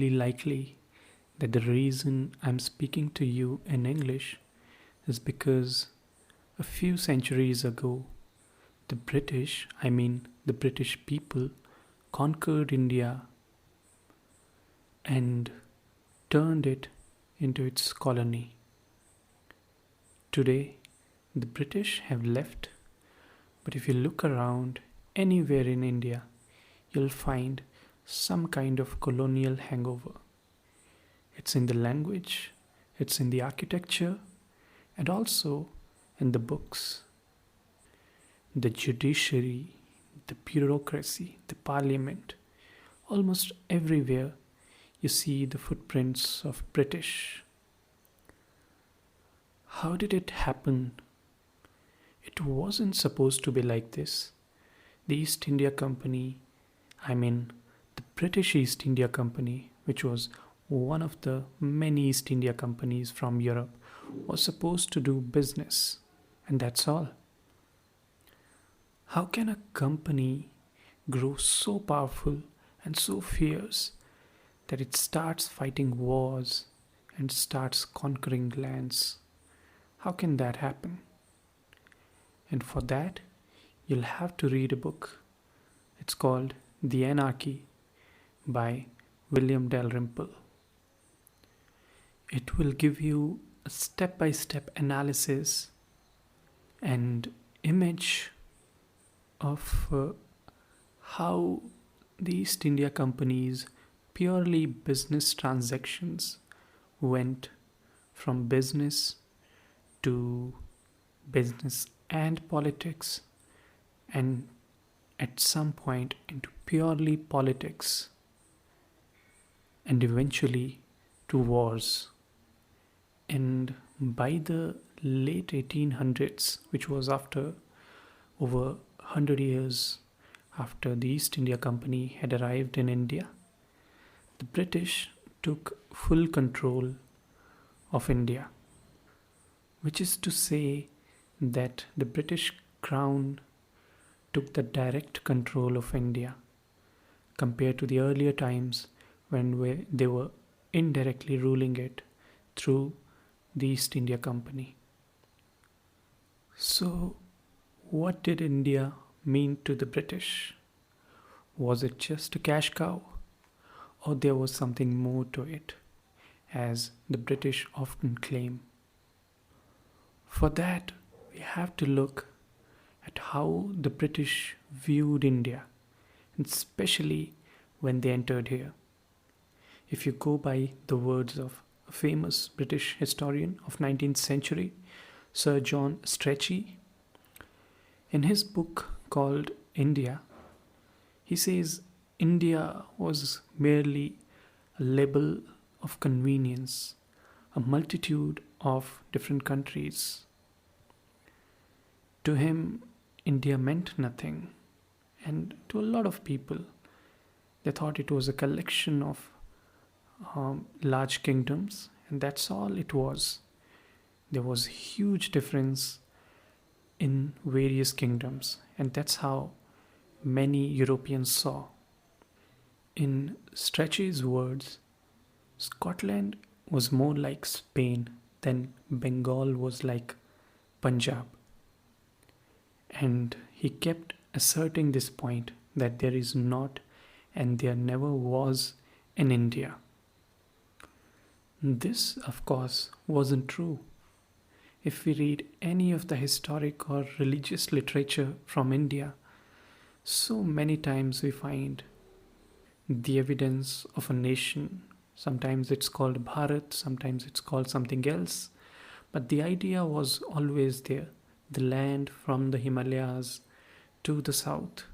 highly likely that the reason I'm speaking to you in English is because a few centuries ago, the British people, conquered India and turned it into its colony. Today, the British have left, but if you look around anywhere in India, you'll find some kind of colonial hangover. It's in the language, it's in the architecture, and also in the books. The judiciary, the bureaucracy, the parliament, almost everywhere you see the footprints of British. How did it happen? It wasn't supposed to be like this. The East India Company, the British East India Company, which was one of the many East India companies from Europe, was supposed to do business, and that's all. How can a company grow so powerful and so fierce that it starts fighting wars and starts conquering lands? How can that happen? And for that, you'll have to read a book. It's called The Anarchy by William Dalrymple. It will give you a step by step analysis and image of how the East India Company's purely business transactions went from business to business and politics, and at some point into purely politics, and eventually to wars. And by the late 1800s, which was after over 100 years after the East India Company had arrived in India, the British took full control of India, which is to say that the British Crown took the direct control of India compared to the earlier times when they were indirectly ruling it through the East India Company. So, what did India mean to the British? Was it just a cash cow? Or there was something more to it, as the British often claim? For that, we have to look at how the British viewed India, and especially when they entered here. If you go by the words of a famous British historian of 19th century, Sir John Strachey, in his book called India, he says India was merely a label of convenience, a multitude of different countries. To him, India meant nothing, and to a lot of people, they thought it was a collection of large kingdoms, and that's all it was. There was huge difference in various kingdoms, and that's how many Europeans saw. In Strachey's words, Scotland was more like Spain than Bengal was like Punjab. And he kept asserting this point that there is not and there never was an India. This, of course, wasn't true. If we read any of the historic or religious literature from India, so many times we find the evidence of a nation. Sometimes it's called Bharat, sometimes it's called something else, but the idea was always there, the land from the Himalayas to the south.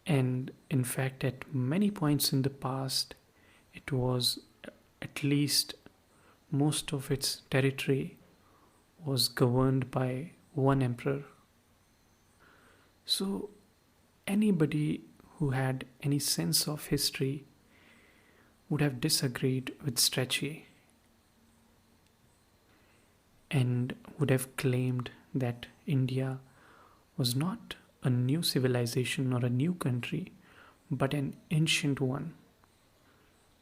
And in fact, at many points in the past, it was at least most of its territory was governed by one emperor. So anybody who had any sense of history would have disagreed with Strachey and would have claimed that India was not a new civilization or a new country, but an ancient one.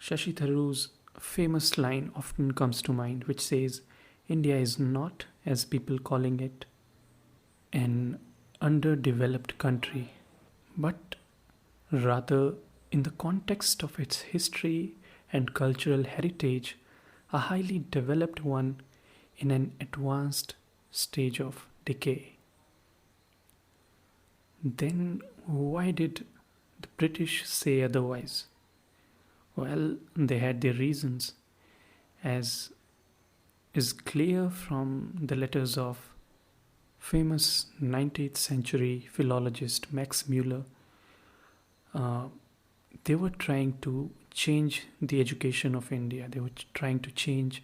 Shashi Tharoor's famous line often comes to mind, which says, India is not, as people calling it, an underdeveloped country, but rather, in the context of its history and cultural heritage, a highly developed one in an advanced stage of decay. Then, why did the British say otherwise? Well, they had their reasons, as is clear from the letters of famous 19th century philologist Max Muller. Uh, they were trying to change the education of India, they were trying to change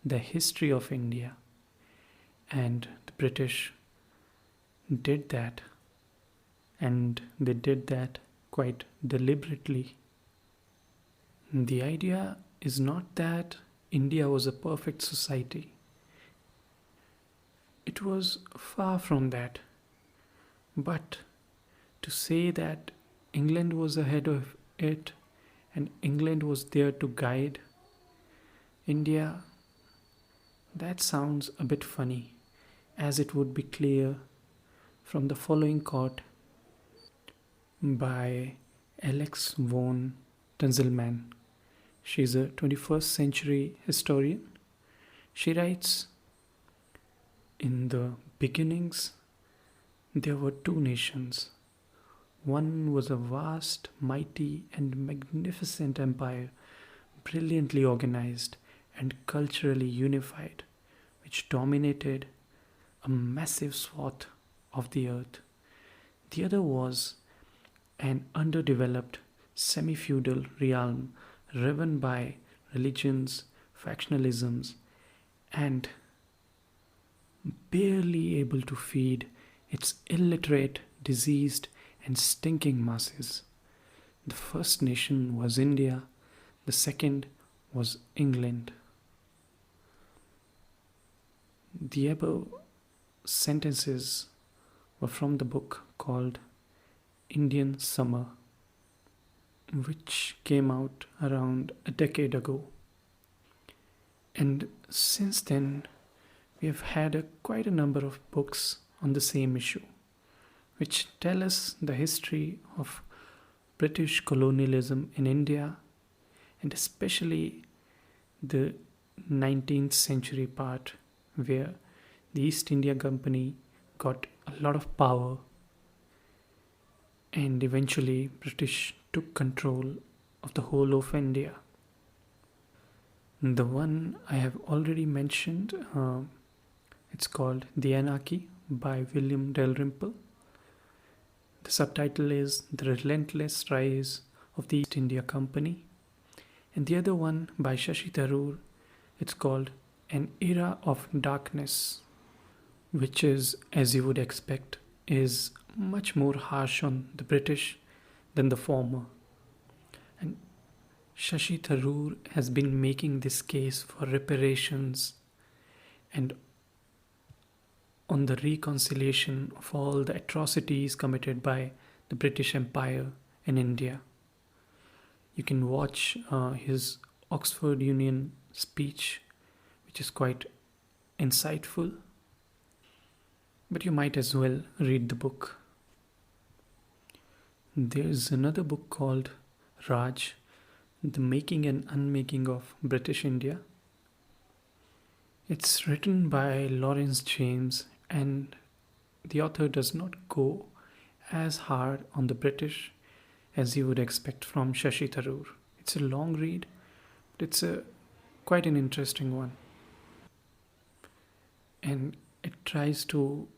the history of India, and the British did that, and they did that quite deliberately. The idea is not that India was a perfect society. It was far from that. But to say that England was ahead of it and England was there to guide India, that sounds a bit funny, as it would be clear from the following quote by Alex von Tunzelmann. She's a 21st century historian. She writes, in the beginnings, there were two nations. One was a vast, mighty, and magnificent empire, brilliantly organized and culturally unified, which dominated a massive swath of the earth. The other was an underdeveloped, semi feudal realm riven by religions, factionalisms, and barely able to feed its illiterate, diseased, and stinking masses. The first nation was India, the second was England. The above sentences were from the book called Indian Summer, which came out around a decade ago. And since then, we have had quite a number of books on the same issue, which tell us the history of British colonialism in India, and especially the 19th century part where the East India Company got a lot of power and eventually British took control of the whole of India. The one I have already mentioned, it's called The Anarchy by William Dalrymple. The subtitle is The Relentless Rise of the East India Company. And the other one by Shashi Tharoor, it's called An Era of Darkness, which is, as you would expect, is much more harsh on the British than the former. And Shashi Tharoor has been making this case for reparations and on the reconciliation of all the atrocities committed by the British Empire in India. You can watch his Oxford Union speech, which is quite insightful, but you might as well read the book. There's another book called Raj, The Making and Unmaking of British India. It's written by Lawrence James, and the author does not go as hard on the British as you would expect from Shashi Tharoor. It's a long read, but it's quite an interesting one. And it tries to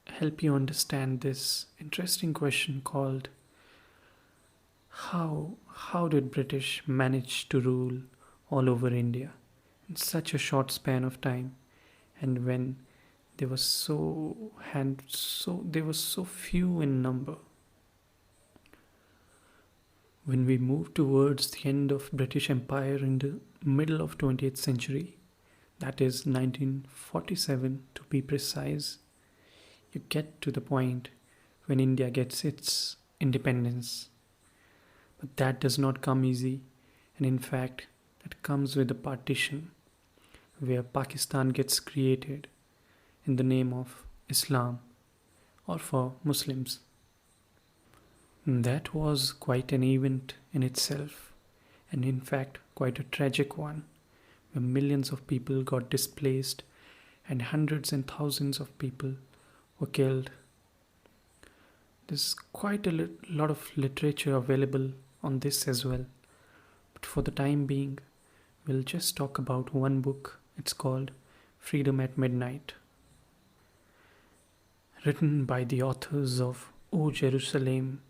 help you understand this interesting question called how did British manage to rule all over India in such a short span of time, and when they were they were so few in number. When we move towards the end of British Empire in the middle of 20th century, that is 1947 to be precise, you get to the point when India gets its independence. But that does not come easy, And in fact, that comes with a partition where Pakistan gets created in the name of Islam or for Muslims. That was quite an event in itself, and in fact, quite a tragic one, where millions of people got displaced and hundreds and thousands of people were killed. There's quite a lot of literature available on this as well, but for the time being, we'll just talk about one book. It's called Freedom at Midnight, written by the authors of O Jerusalem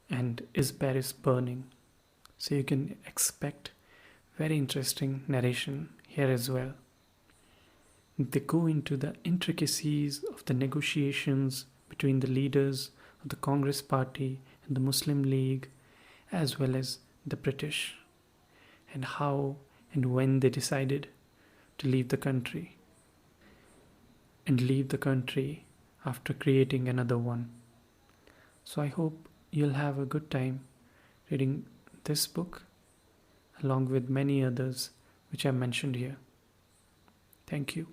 and Is Paris Burning. So you can expect very interesting narration here as well. They go into the intricacies of the negotiations between the leaders of the Congress Party and the Muslim League, as well as the British, and how and when they decided to leave the country, and leave the country after creating another one. So I hope you'll have a good time reading this book along with many others which I mentioned here. Thank you.